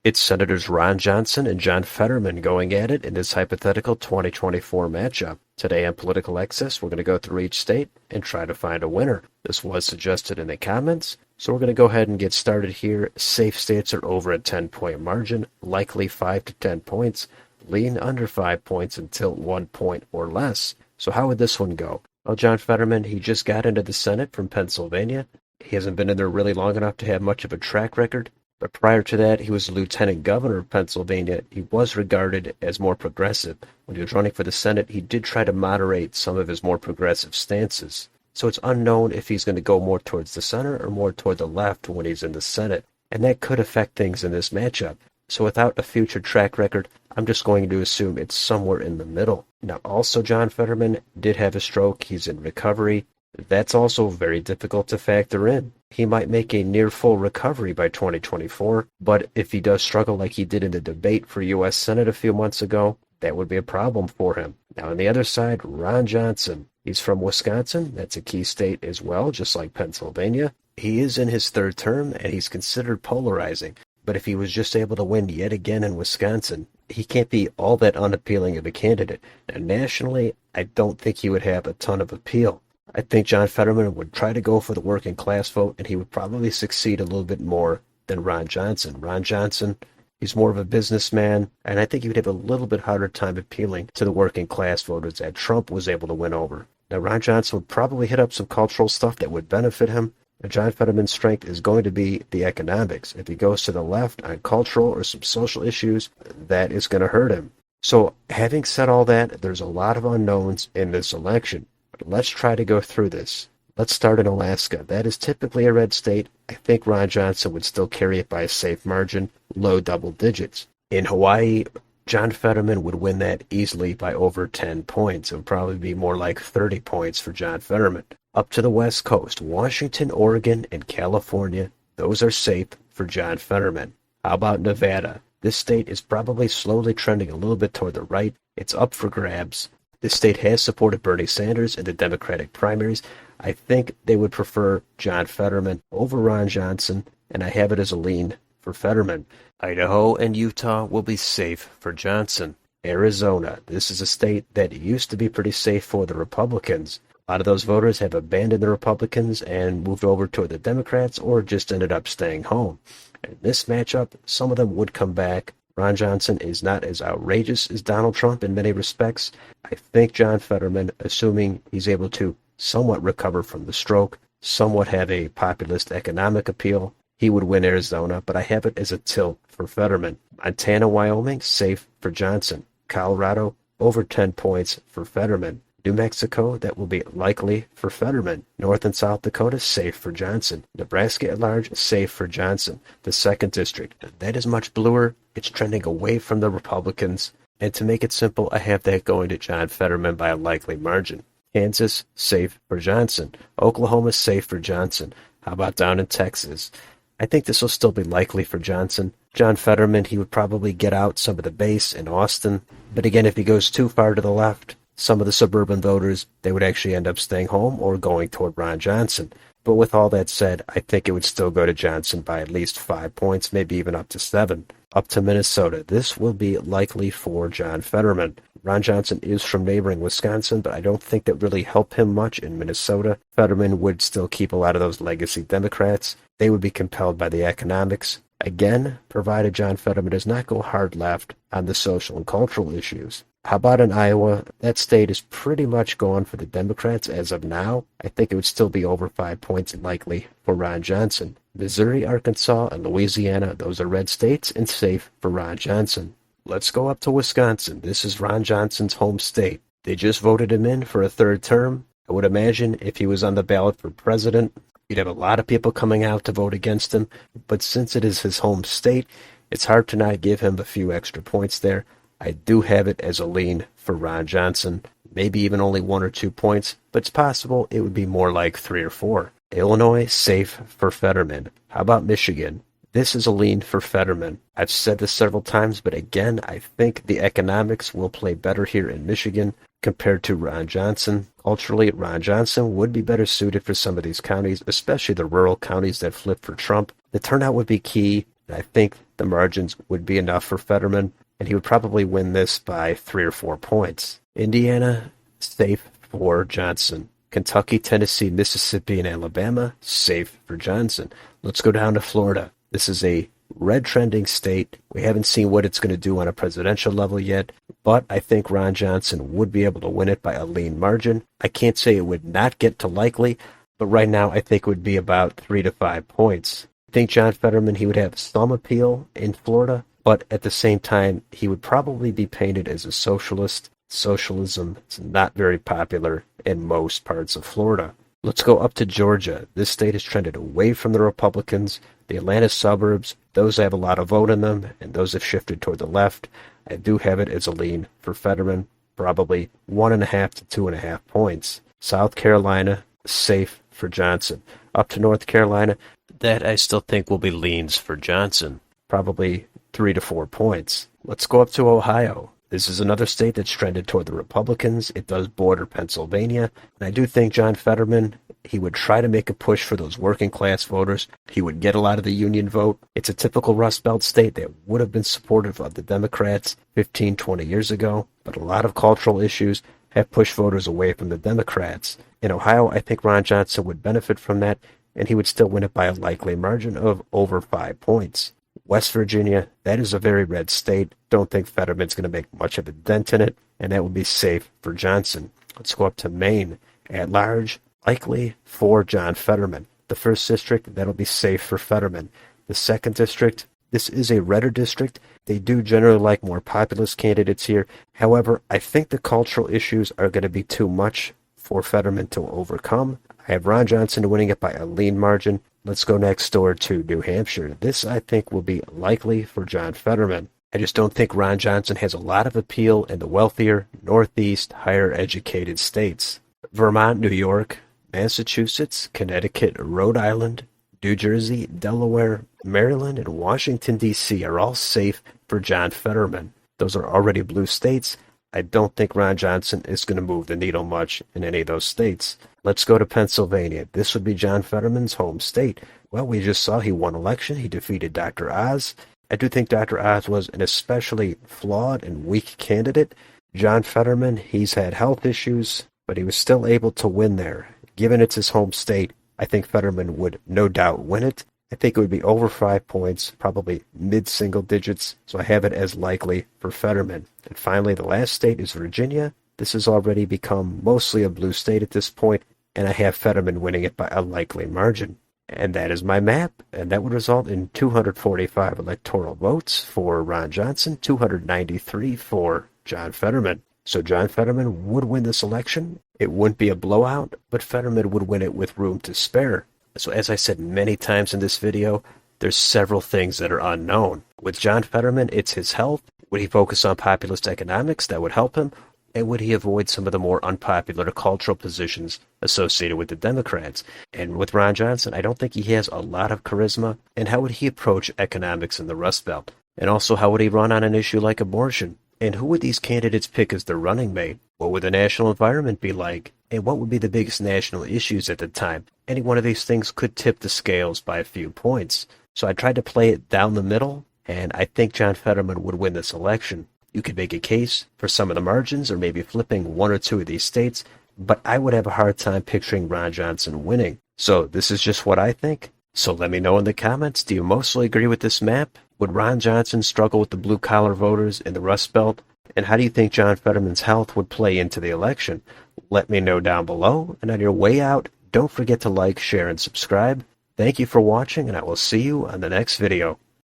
It's Senators Ron Johnson and John Fetterman going at it in this hypothetical 2024 matchup. Today on Political Excess, we're going to go through each state and try to find a winner. This was suggested in the comments, so we're going to go ahead and get started here. Safe states are over a 10-point margin, likely 5 to 10 points, lean under 5 points and tilt 1 point or less. So how would this one go? Well, John Fetterman, he just got into the Senate from Pennsylvania. He hasn't been in there really long enough to have much of a track record. But prior to that, he was the lieutenant governor of Pennsylvania. He was regarded as more progressive. When he was running for the Senate, he did try to moderate some of his more progressive stances. So it's unknown if he's going to go more towards the center or more toward the left when he's in the Senate. And that could affect things in this matchup. So without a future track record, I'm just going to assume it's somewhere in the middle. Now, also, John Fetterman did have a stroke. He's in recovery. That's also very difficult to factor in. He might make a near full recovery by 2024, but if he does struggle like he did in the debate for U.S. Senate a few months ago, that would be a problem for him. Now, on the other side, Ron Johnson. He's from Wisconsin. That's a key state as well, just like Pennsylvania. He is in his third term, and he's considered polarizing. But if he was just able to win yet again in Wisconsin, he can't be all that unappealing of a candidate. Now, nationally, I don't think he would have a ton of appeal. I think John Fetterman would try to go for the working class vote, and he would probably succeed a little bit more than Ron Johnson. Ron Johnson, he's more of a businessman, and I think he would have a little bit harder time appealing to the working class voters that Trump was able to win over. Now, Ron Johnson would probably hit up some cultural stuff that would benefit him. John Fetterman's strength is going to be the economics. If he goes to the left on cultural or some social issues, that is going to hurt him. So having said all that, there's a lot of unknowns in this election. Let's try to go through this. Let's start in Alaska. That is typically a red state. I think Ron Johnson would still carry it by a safe margin, low double digits. In Hawaii, John Fetterman would win that easily by over 10 points. It would probably be more like 30 points for John Fetterman. Up to the West Coast, Washington, Oregon, and California, those are safe for John Fetterman. How about Nevada? This state is probably slowly trending a little bit toward the right. It's up for grabs. This state has supported Bernie Sanders in the Democratic primaries. I think they would prefer John Fetterman over Ron Johnson, and I have it as a lean for Fetterman. Idaho and Utah will be safe for Johnson. Arizona, this is a state that used to be pretty safe for the Republicans. A lot of those voters have abandoned the Republicans and moved over to the Democrats or just ended up staying home. In this matchup, some of them would come back. Ron Johnson is not as outrageous as Donald Trump in many respects. I think John Fetterman, assuming he's able to somewhat recover from the stroke, somewhat have a populist economic appeal, he would win Arizona, but I have it as a tilt for Fetterman. Montana, Wyoming, safe for Johnson. Colorado, over 10 points for Fetterman. New Mexico, that will be likely for Fetterman. North and South Dakota, safe for Johnson. Nebraska at large, safe for Johnson. The 2nd District, that is much bluer. It's trending away from the Republicans. And to make it simple, I have that going to John Fetterman by a likely margin. Kansas, safe for Johnson. Oklahoma, safe for Johnson. How about down in Texas? I think this will still be likely for Johnson. John Fetterman, he would probably get out some of the base in Austin. But again, if he goes too far to the left, some of the suburban voters, they would actually end up staying home or going toward Ron Johnson. But with all that said, I think it would still go to Johnson by at least 5 points, maybe even up to 7. Up to Minnesota, this will be likely for John Fetterman. Ron Johnson is from neighboring Wisconsin, but I don't think that really helped him much in Minnesota. Fetterman would still keep a lot of those legacy Democrats. They would be compelled by the economics. Again, provided John Fetterman does not go hard left on the social and cultural issues. How about in Iowa? That state is pretty much gone for the Democrats as of now. I think it would still be over 5 points likely for Ron Johnson. Missouri, Arkansas, and Louisiana, those are red states and safe for Ron Johnson. Let's go up to Wisconsin. This is Ron Johnson's home state. They just voted him in for a 3rd term. I would imagine if he was on the ballot for president, you'd have a lot of people coming out to vote against him. But since it is his home state, it's hard to not give him a few extra points there. I do have it as a lean for Ron Johnson, maybe even only 1 or 2 points, but it's possible it would be more like 3 or 4. Illinois, safe for Fetterman. How about Michigan? This is a lean for Fetterman. I've said this several times, but again, I think the economics will play better here in Michigan compared to Ron Johnson. Culturally, Ron Johnson would be better suited for some of these counties, especially the rural counties that flipped for Trump. The turnout would be key. I think the margins would be enough for Fetterman, and he would probably win this by 3 or 4 points. Indiana, safe for Johnson. Kentucky, Tennessee, Mississippi, and Alabama, safe for Johnson. Let's go down to Florida. This is a red trending state. We haven't seen what it's going to do on a presidential level yet, but I think Ron Johnson would be able to win it by a lean margin. I can't say it would not get to likely, but right now I think it would be about 3 to 5 points. I think John Fetterman, he would have some appeal in Florida, but at the same time, he would probably be painted as a socialist. Socialism is not very popular in most parts of Florida. Let's go up to Georgia. This state has trended away from the Republicans. The Atlanta suburbs, those have a lot of vote in them, and those have shifted toward the left. I do have it as a lean for Fetterman, probably 1.5 to 2.5 points. South Carolina, safe for Johnson. Up to North Carolina, that I still think will be leans for Johnson, probably 3 to 4 points. Let's go up to Ohio. This is another state that's trended toward the Republicans. It does border Pennsylvania. And I do think John Fetterman, he would try to make a push for those working class voters. He would get a lot of the union vote. It's a typical Rust Belt state that would have been supportive of the Democrats 15, 20 years ago. But a lot of cultural issues have pushed voters away from the Democrats. In Ohio, I think Ron Johnson would benefit from that, and he would still win it by a likely margin of over 5 points. West Virginia, that is a very red state. Don't think Fetterman's going to make much of a dent in it, and that would be safe for Johnson. Let's go up to Maine. At large, likely for John Fetterman. The first district, that'll be safe for Fetterman. The second district, this is a redder district. They do generally like more populist candidates here. However, I think the cultural issues are going to be too much for Fetterman to overcome. I have Ron Johnson winning it by a lean margin. Let's go next door to New Hampshire. This, I think, will be likely for John Fetterman. I just don't think Ron Johnson has a lot of appeal in the wealthier, northeast, higher-educated states. Vermont, New York, Massachusetts, Connecticut, Rhode Island, New Jersey, Delaware, Maryland, and Washington, D.C. are all safe for John Fetterman. Those are already blue states. I don't think Ron Johnson is going to move the needle much in any of those states. Let's go to Pennsylvania. This would be John Fetterman's home state. Well, we just saw he won election. He defeated Dr. Oz. I do think Dr. Oz was an especially flawed and weak candidate. John Fetterman, he's had health issues, but he was still able to win there. Given it's his home state, I think Fetterman would no doubt win it. I think it would be over 5 points, probably mid-single digits, so I have it as likely for Fetterman. And finally, the last state is Virginia. This has already become mostly a blue state at this point, and I have Fetterman winning it by a likely margin. And that is my map, and that would result in 245 electoral votes for Ron Johnson, 293 for John Fetterman. So John Fetterman would win this election. It wouldn't be a blowout, but Fetterman would win it with room to spare. So as I said many times in this video, there's several things that are unknown. With John Fetterman, it's his health. Would he focus on populist economics? That would help him. And would he avoid some of the more unpopular cultural positions associated with the Democrats? And with Ron Johnson, I don't think he has a lot of charisma. And how would he approach economics in the Rust Belt? And also, how would he run on an issue like abortion? And who would these candidates pick as their running mate? What would the national environment be like? And what would be the biggest national issues at the time? Any one of these things could tip the scales by a few points. So I tried to play it down the middle, and I think John Fetterman would win this election. You could make a case for some of the margins or maybe flipping one or two of these states, but I would have a hard time picturing Ron Johnson winning. So this is just what I think. So let me know in the comments, do you mostly agree with this map? Would Ron Johnson struggle with the blue-collar voters in the Rust Belt? And how do you think John Fetterman's health would play into the election? Let me know down below, and on your way out, don't forget to like, share, and subscribe. Thank you for watching, and I will see you on the next video.